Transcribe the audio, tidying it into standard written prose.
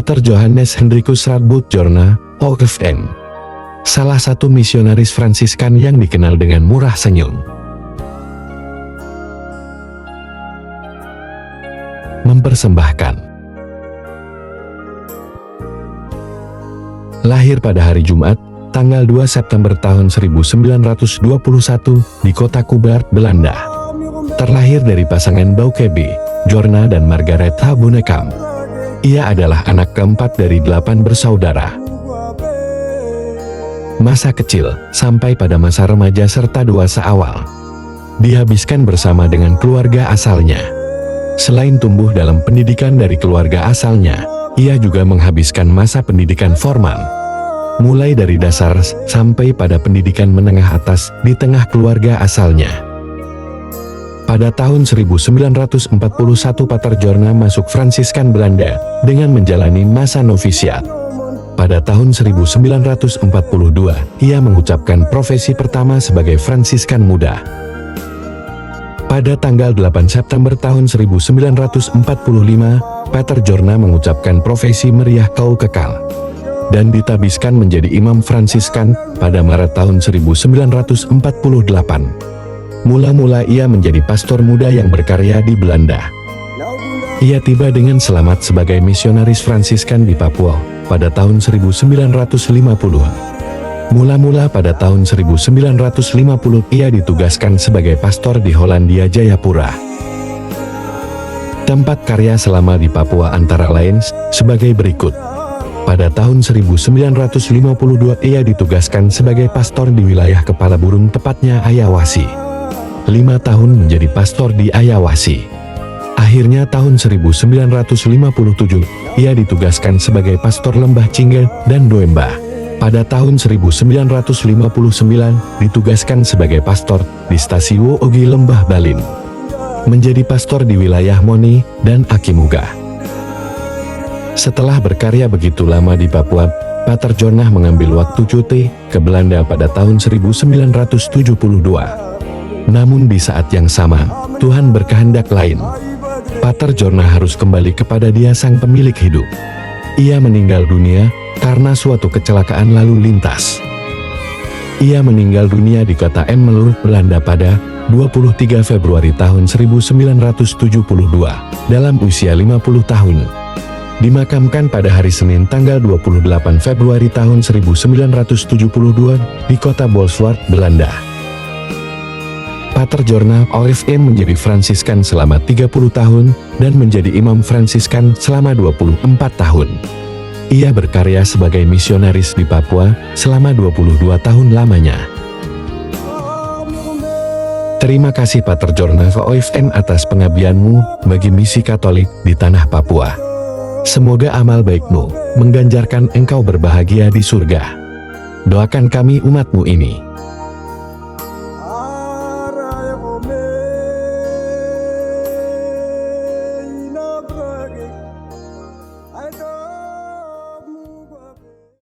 Pater Johannes Hendrikus Radboud Jorna, OFM. Salah satu misionaris Fransiskan yang dikenal dengan murah senyum. Mempersembahkan. Lahir pada hari Jumat, tanggal 2 September tahun 1921 di kota Kubart, Belanda. Terlahir dari pasangan Bouquet, Jorna dan Margaret Habunekam. Ia adalah anak keempat dari 8 bersaudara. Masa kecil, sampai pada masa remaja serta dewasa awal, dihabiskan bersama dengan keluarga asalnya. Selain tumbuh dalam pendidikan dari keluarga asalnya, ia juga menghabiskan masa pendidikan formal, mulai dari dasar sampai pada pendidikan menengah atas di tengah keluarga asalnya. Pada tahun 1941 Pater Jorna masuk Fransiskan Belanda dengan menjalani masa novisiat. Pada tahun 1942, ia mengucapkan profesi pertama sebagai Fransiskan muda. Pada tanggal 8 September tahun 1945, Pater Jorna mengucapkan profesi meriah kau kekal dan ditabiskan menjadi imam Fransiskan pada Maret tahun 1948. Mula-mula ia menjadi pastor muda yang berkarya di Belanda. Ia tiba dengan selamat sebagai misionaris Fransiskan di Papua pada tahun 1950. Mula-mula pada tahun 1950 ia ditugaskan sebagai pastor di Hollandia Jayapura. Tempat karya selama di Papua antara lain sebagai berikut. Pada tahun 1952 ia ditugaskan sebagai pastor di wilayah Kepala Burung, tepatnya Ayawasi. 5 tahun menjadi pastor di Ayawasi. Akhirnya tahun 1957, ia ditugaskan sebagai pastor Lembah Cingge dan Doemba. Pada tahun 1959, ditugaskan sebagai pastor di Stasiun Ogi Lembah Balin. Menjadi pastor di wilayah Moni dan Akimuga. Setelah berkarya begitu lama di Papua, Pater Jorna mengambil waktu cuti ke Belanda pada tahun 1972. Namun di saat yang sama, Tuhan berkehendak lain. Pater Jorna harus kembali kepada Dia Sang Pemilik hidup. Ia meninggal dunia karena suatu kecelakaan lalu lintas. Ia meninggal dunia di kota Emmeloord, Belanda pada 23 Februari tahun 1972, dalam usia 50 tahun. Dimakamkan pada hari Senin tanggal 28 Februari tahun 1972 di kota Bolsward, Belanda. Pater Jorna OFM menjadi Fransiskan selama 30 tahun dan menjadi imam Fransiskan selama 24 tahun. Ia berkarya sebagai misionaris di Papua selama 22 tahun lamanya. Terima kasih Pater Jorna OFM atas pengabdianmu bagi misi Katolik di tanah Papua. Semoga amal baikmu mengganjarkan engkau berbahagia di surga. Doakan kami umatmu ini.